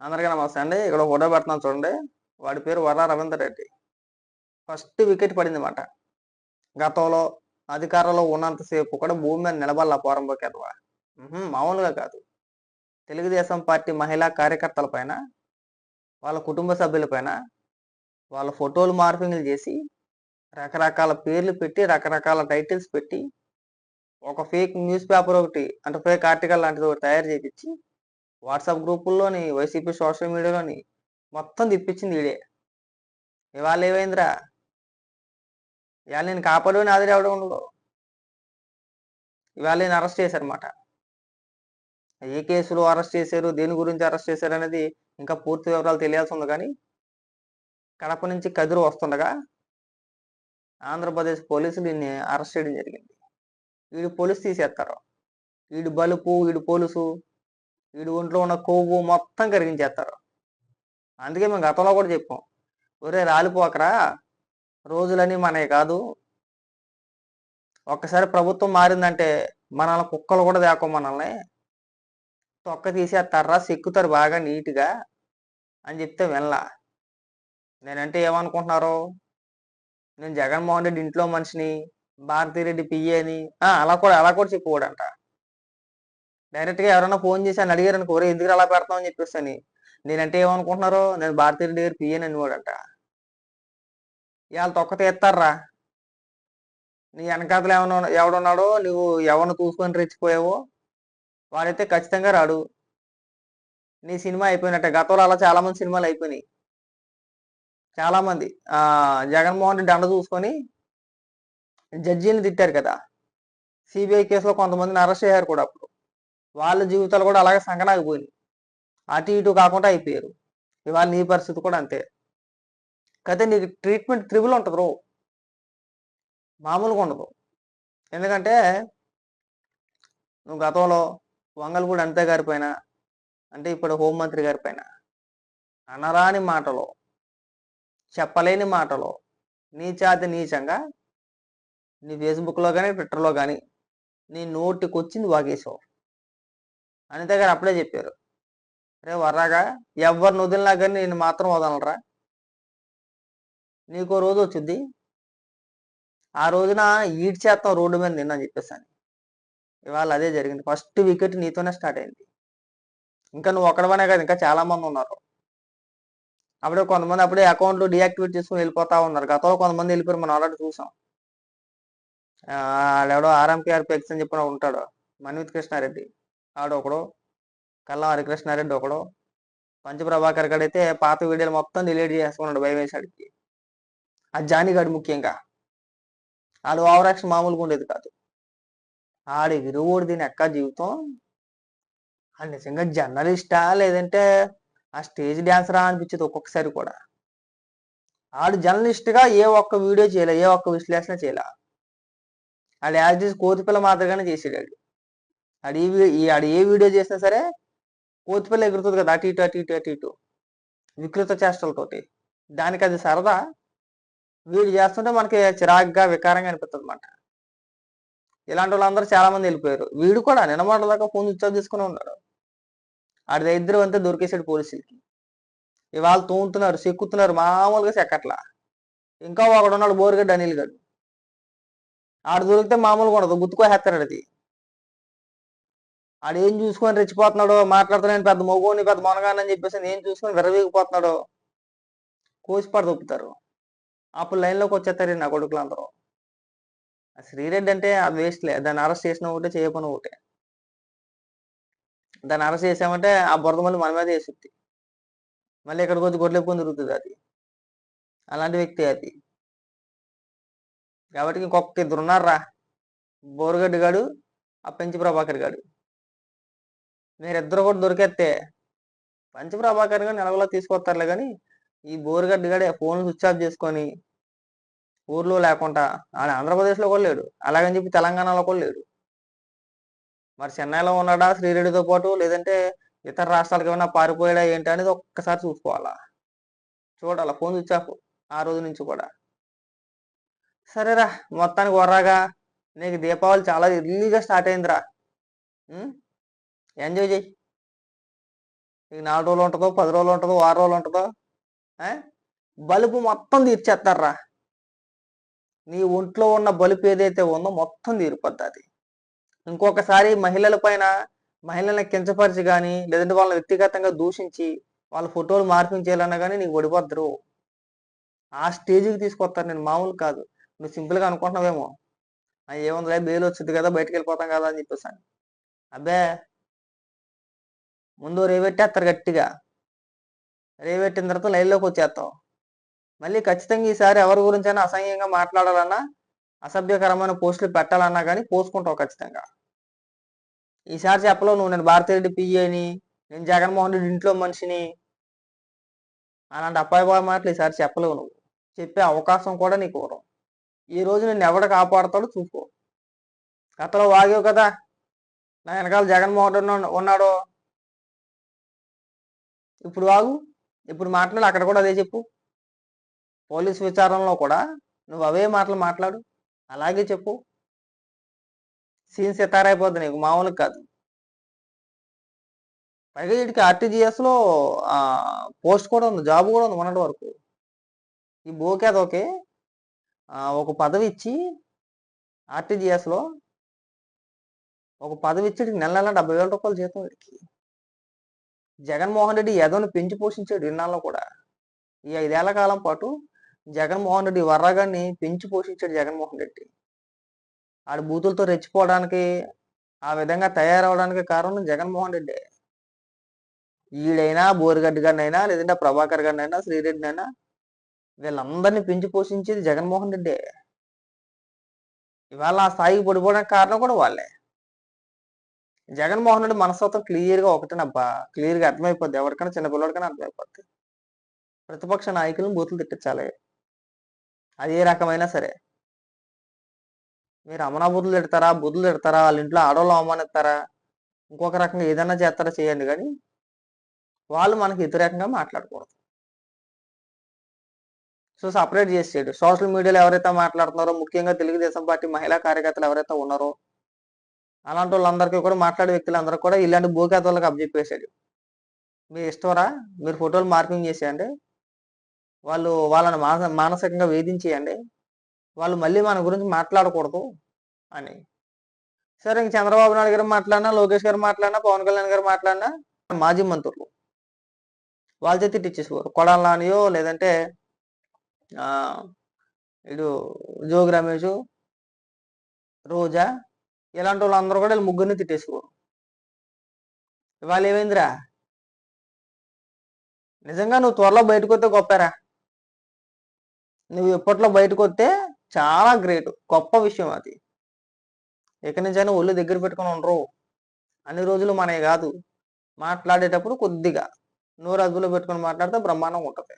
అందరికీ నమస్తే అండి. ఇక్కడ ఫోటో పెడుతున్నాను చూడండి. వాడి పేరు వర్రా రవీందర్ రెడ్డి. ఫస్ట్ వికెట్ పడిందన్నమాట. గతంలో అధికారంలో ఉన్నంత సేపు కూడా భూమి మీద నిలబడలా పోరంబోకు ఎదవ. మామూలుగా కాదు. తెలుగుదేశం పార్టీ మహిళా కార్యకర్తల పైన, వాళ్ళ కుటుంబ సభ్యుల పైన, వాళ్ళ ఫోటోలు మార్ఫింగ్‌లు చేసి, రకరకాల పేర్లు పెట్టి, రకరకాల టైటిల్స్ పెట్టి, ఒక ఫేక్ న్యూస్ పేపర్ ఒకటి అంటే ఫేక్ ఆర్టికల్ లాంటిది ఒకటి తయారు చేపిచ్చి, వాట్సాప్ గ్రూపుల్లోని, వైసీపీ సోషల్ మీడియాలోని మొత్తం తిప్పించింది ఈడే. ఇవాళ ఏమైందిరా? ఇవాళ నేను కాపాడని ఆదిరి ఎవడో ఉండడు. ఇవాళ నేను అరెస్ట్ చేశారన్నమాట. ఏ కేసులో అరెస్ట్ చేశారు, దేని గురించి అరెస్ట్ చేశారు అనేది ఇంకా పూర్తి వివరాలు తెలియాల్సి ఉంది. కానీ కడప నుంచి కదిరి వస్తుండగా ఆంధ్రప్రదేశ్ పోలీసులు దీన్ని అరెస్ట్ చేయడం జరిగింది. వీడు పోలీసు తీసేస్తారు. వీడు బలుపు, వీడు పోలీసు, వీడి ఒంట్లో ఉన్న కొవ్వు మొత్తం కరిగించేస్తారు. అందుకే మేము గతంలో కూడా చెప్పాం, ఒరే రాలిపోకరా, రోజులని మనవి కాదు. ఒక్కసారి ప్రభుత్వం మారిందంటే మనల్ని కుక్కలు కూడా దేకో మనల్ని తొక్క తీసేస్తారా, సెక్కుతారు బాగా నీట్గా అని చెప్తే వినలా. నేనంటే ఏమనుకుంటున్నారు? నేను జగన్మోహన్ రెడ్డి ఇంట్లో మనిషిని, భారతిరెడ్డి పిఏని అలా కూడా చెప్పుకోడంట. డైరెక్ట్గా ఎవరైనా ఫోన్ చేసి అని అడిగారు అనుకో, ఎందుకు అలా పెడతాం అని చెప్పేసి అని. నేనంటే ఏమనుకుంటున్నారు? నేను భారతిరెడ్డి గారి పిఏని అనేవాడంట. ఇవాళ తొక్క తీస్తారా? నీ వెనకాతలు ఎవడున్నాడో, నువ్వు ఎవరిని చూసుకొని రెచ్చిపోయావో వాడైతే ఖచ్చితంగా రాడు. నీ సినిమా అయిపోయినట్టే. గతంలో అలా చాలా మంది సినిమాలు అయిపోయినాయి. చాలా మంది జగన్మోహన్ రెడ్డి అండ చూసుకొని జడ్జీని తిట్టారు కదా. సిబిఐ కేసులో కొంతమందిని అరెస్ట్ చేశారు కూడా. అప్పుడు వాళ్ళ జీవితాలు కూడా అలాగే సంకనాగిపోయినాయి. అటు ఇటు కాకుండా అయిపోయారు. ఇవాళ నీ పరిస్థితి కూడా అంతే. అయితే నీకు ట్రీట్మెంట్ త్రిబుల్ ఉంటుంది రో, మామూలుగా ఉండదు. ఎందుకంటే నువ్వు గతంలో వంగలపూడి అనిత గారి పైన, అంటే ఇప్పుడు హోంమంత్రి గారి పైన అనరాని మాటలు, చెప్పలేని మాటలు, నీచాతి నీచంగా నీ ఫేస్బుక్లో కానీ ట్విట్టర్లో కానీ నీ నోటికి వచ్చింది వాగేశావు. అనిత గారు అప్పుడే చెప్పారు, రే వర్రాగా ఎవరిని వదిలినా కానీ నేను మాత్రం వదలరా, నీకో రోజు వచ్చింది, ఆ రోజున ఈడ్చేస్తాం రోడ్డు మీద నిన్న చెప్పేసాను. ఇవాళ అదే జరిగింది. ఫస్ట్ వికెట్ నీతోనే స్టార్ట్ అయింది. ఇంకా నువ్వు ఒక్కడవనే కాదు, ఇంకా చాలా మంది ఉన్నారు. అప్పుడే కొంతమంది అప్పుడే అకౌంట్లు డియాక్టివేట్ చేసుకుని వెళ్ళిపోతా ఉన్నారు. గతంలో కొంతమంది వెళ్ళిపోయారు, మనం ఆల్రెడీ చూసాం. ఆడెవడో ఆర్ఎంకేఆర్ పెక్స్ అని చెప్పిన ఉంటాడు, మన్విత్ కృష్ణారెడ్డి ఆడు ఒకడు, కల్లం హరికృష్ణారెడ్డి ఒకడు, పంచప్రభాకర్ గడైతే పాత వీడియోలు మొత్తం డిలీట్ చేసుకున్నాడు భయం వేసాడికి. ఆ జానీగాడు ముఖ్యంగా, ఆడు ఓవరాక్షన్ మామూలుగా ఉండేది కాదు. ఆడి విరుగుడు దీని ఎక్క జీవితం. అది నిజంగా జర్నలిస్టా లేదంటే ఆ స్టేజ్ డాన్సరా అనిపించేది ఒక్కొక్కసారి కూడా. ఆడు జర్నలిస్ట్గా ఏ ఒక్క వీడియో చేయలే, ఏ ఒక్క విశ్లేషణ చేయలే. ఆడు యాజ్ ఈజ్ కోతిపిల్ల మాదిరిగానే చేసాడు. ఆడు ఏ వీడియో చేసినా సరే కోతిపిల్ల ఎగురుతుంది కదా, అటు ఇటు అటు ఇటు అటు ఇటు వికృత చేష్టలతోటి. దానికి అది సరదా. వీడు చేస్తుంటే మనకి చిరాగ్గా వికారంగా అనిపిస్తుంది అన్నమాట. ఇలాంటి వాళ్ళందరూ చాలా మంది వెళ్ళిపోయారు. వీడు కూడా నిన్నమాట దాకా ఫోన్ స్విచ్ ఆఫ్ చేసుకుని ఉన్నాడు. ఆడి దరిద్రం అంతా దొరికేసాడు పోలీసులకి. ఇవాళ తోముతున్నారు, సెక్కుతున్నారు, మామూలుగా సెక్కట్లా. ఇంకా ఒకడు ఉన్నాడు బోరుగడ్డ అనిల్ గడు. ఆడు దొరికితే మామూలుగా ఉండదు, గుర్తుకోసేస్తాడు. అది ఆడు ఏం చూసుకొని రెచ్చిపోతున్నాడో, మాట్లాడుతున్నాను పెద్ద మగోని పెద్ద మొనగానని చెప్పేసి నేను చూసుకొని విరవీగిపోతున్నాడో కోసిపాడు దొప్పుతారు. అప్పుడు లైన్లోకి వచ్చేస్తారు నా కొడుకులు అందరూ. శ్రీరెడ్డి అంటే అది వేస్ట్లే. దాన్ని అరెస్ట్ చేసిన ఒకటే, చేయకపోయినా ఒకటే. దాన్ని అరెస్ట్ చేసామంటే ఆ బురద మళ్ళీ మన మీద వేసుద్ది, మళ్ళీ ఇక్కడికి వచ్చి గొడ్లెప్పుకొని తిరుగుతుంది అది. అలాంటి వ్యక్తి అది. కాబట్టి ఇంకొక ఇద్దరు ఉన్నారా, బోరుగడ్డి గాడు, ఆ పెంచి ప్రభాకర్ గాడు. మీరిద్దరు కూడా దొరికేస్తే పంచ ప్రభాకర్ గారిని ఎలాగోలా తీసుకొస్తారులే. కానీ ఈ బోరుగడ్డి గాడే ఫోన్ స్విచ్ ఆఫ్ చేసుకొని ఊర్లో లేకుండా, ఆడ ఆంధ్రప్రదేశ్లో కూడా లేడు, అలాగని చెప్పి తెలంగాణలో కూడా లేడు. మరి చెన్నైలో ఉన్నాడా శ్రీరెడ్డితో పాటు, లేదంటే ఇతర రాష్ట్రాలకు ఏమైనా పారిపోయాడా ఏంటి అనేది ఒక్కసారి చూసుకోవాలా, చూడాలా. ఫోన్ స్విచ్ ఆఫ్ ఆ రోజు నుంచి కూడా. సరేరా, మొత్తానికి వర్రాగా నీకు దీపావళి చాలా ఎర్లీగా స్టార్ట్ అయిందిరా. ఎంజాయ్ చేయి. ఇక 4 రోజులు ఉంటుందో, 10 రోజులు ఉంటుందో, వారం రోజులు ఉంటుందో, బలుపు మొత్తం తీర్చేస్తారా. నీ ఒంట్లో ఉన్న బలుపు ఏదైతే ఉందో మొత్తం తీరిపోద్ది అది. ఇంకొకసారి మహిళల పైన మహిళల్ని కించపరిచి కానీ, లేదంటే వాళ్ళని వ్యక్తిగతంగా దూషించి వాళ్ళ ఫోటోలు మార్పించేయాలన్నా కానీ నీకు ఒడిపోద్దరు. ఆ స్టేజ్కి తీసుకొస్తారు. నేను మామూలు కాదు. నువ్వు సింపుల్గా అనుకుంటున్నావేమో, ఏముందిలే బెయిల్ వచ్చింది కదా, బయటకు వెళ్ళిపోతాం కదా అని చెప్పేసి. అబ్బే, ముందు రేవెట్టేస్తారు గట్టిగా. రేవెట్టిన తర్వాత లైన్లోకి వచ్చేస్తావు. మళ్ళీ ఖచ్చితంగా ఈసారి ఎవరి గురించైనా అసహ్యంగా మాట్లాడాలన్నా, అసభ్యకరమైన పోస్టులు పెట్టాలన్నా కానీ పోసుకుంటావు ఖచ్చితంగా. ఈసారి చెప్పలేవు నువ్వు నేను భారతీరెడ్డి పిఏని, నేను జగన్మోహన్ రెడ్డి ఇంట్లో మనిషిని, అలాంటి అపాయబాయ మాటలు ఈసారి చెప్పలేవు. నువ్వు చెప్పే అవకాశం కూడా నీకు ఇవ్వరు. ఈ రోజు నిన్ను ఎవడ కాపాడుతాడో చూసుకో. గతంలో వాగావు కదా, నా వెనకాల జగన్మోహన్ రెడ్డి ఉన్నాడు, ఇప్పుడు వాగు, ఇప్పుడు మాట్లాడు, అక్కడ కూడా అదే చెప్పు. పోలీసు విచారణలో కూడా నువ్వు అవే మాటలు మాట్లాడు, అలాగే చెప్పు. సీన్ సితారైపోద్ది నీకు, మామూలుగా కాదు. పైగా వీటికి ఆర్టీజీఎస్లో పోస్ట్ కూడా ఉంది, జాబ్ కూడా ఉంది మొన్నటి వరకు. ఈ బోకేదోకే ఒక పదవి ఇచ్చి, ఆర్టీజీఎస్లో ఒక పదవి ఇచ్చి నెల నెల 70,000 రూపాయలు జీతం వీడికి. జగన్మోహన్ రెడ్డి ఎదోని పెంచి పోషించాడు ఇన్నాళ్ళు కూడా. ఈ 5 ఏళ్ల కాలం పాటు జగన్మోహన్ రెడ్డి వర్రగాన్ని పెంచి పోషించాడు జగన్మోహన్ రెడ్డి. ఆడి బూతులతో రెచ్చిపోవడానికి, ఆ విధంగా తయారవడానికి కారణం జగన్మోహన్ రెడ్డి. ఈడైనా, బోరిగడ్డి గారినైనా, లేదంటే ప్రభాకర్ గారినైనా, శ్రీరెడ్డినైనా, వీళ్ళందరినీ పెంచి పోషించేది జగన్మోహన్ రెడ్డి. ఇవాళ ఆ స్థాయికి పడిపోవడానికి కారణం కూడా వాళ్ళే. జగన్మోహన్ రెడ్డి మనస్తత్వం క్లియర్గా ఒకటేనబ్బా, క్లియర్గా అర్థమైపోద్ది. ఎవరికైనా చిన్నపిల్లడికైనా అర్థమైపోద్ది. ప్రతిపక్ష నాయకులను బూతులు తిట్టించాలి, అది ఏ రకమైనా సరే. మీరు అమనా బూతులు తిడతారా, బూతులు తిడతారా, వాళ్ళ ఇంట్లో ఆడవాళ్ళు అవమానిస్తారా, ఇంకొక రకంగా ఏదైనా చేస్తారా చేయండి, కానీ వాళ్ళు మనకి వ్యతిరేకంగా మాట్లాడకూడదు. సో సపరేట్ చేసాడు. సోషల్ మీడియాలో ఎవరైతే మాట్లాడుతున్నారో, ముఖ్యంగా తెలుగుదేశం పార్టీ మహిళా కార్యకర్తలు ఎవరైతే ఉన్నారో, అలాంటి వాళ్ళందరికీ కూడా, మాట్లాడే వ్యక్తులందరూ కూడా ఇలాంటి భూకేతలకు అప్పచెప్పేశాడు. మీ ఇష్టంరా, మీరు ఫోటోలు మార్పింగ్ చేసేయండి, వాళ్ళని మానసికంగా వేధించేయండి, వాళ్ళు మళ్ళీ మన గురించి మాట్లాడకూడదు అని. సరే, ఇంక చంద్రబాబు నాయుడు గారు మాట్లాడినా, లోకేష్ గారు మాట్లాడినా, పవన్ కళ్యాణ్ గారు మాట్లాడినా, మాజీ మంత్రులు వాళ్ళ చేతి తిట్టించేసేవారు. కొడాలి నానియో, లేదంటే ఇటు జోగి రమేష్, రోజా, ఇలాంటి వాళ్ళందరూ కూడా వీళ్ళు ముగ్గురిని తిట్టేసేవారు. ఇవాళ ఏమైందిరా, నిజంగా నువ్వు త్వరలో బయటకు వస్తే గొప్పరా. నువ్వు ఎప్పట్లో బయటకు వస్తే చాలా గ్రేట్, గొప్ప విషయం అది. ఎక్కడి నుంచైనా ఒళ్ళు దగ్గర పెట్టుకొని ఉండరు. అన్ని రోజులు మనవి కాదు. మాట్లాడేటప్పుడు కొద్దిగా నోరు అదుపులో పెట్టుకొని మాట్లాడితే బ్రహ్మాండంగా ఉంటుంది.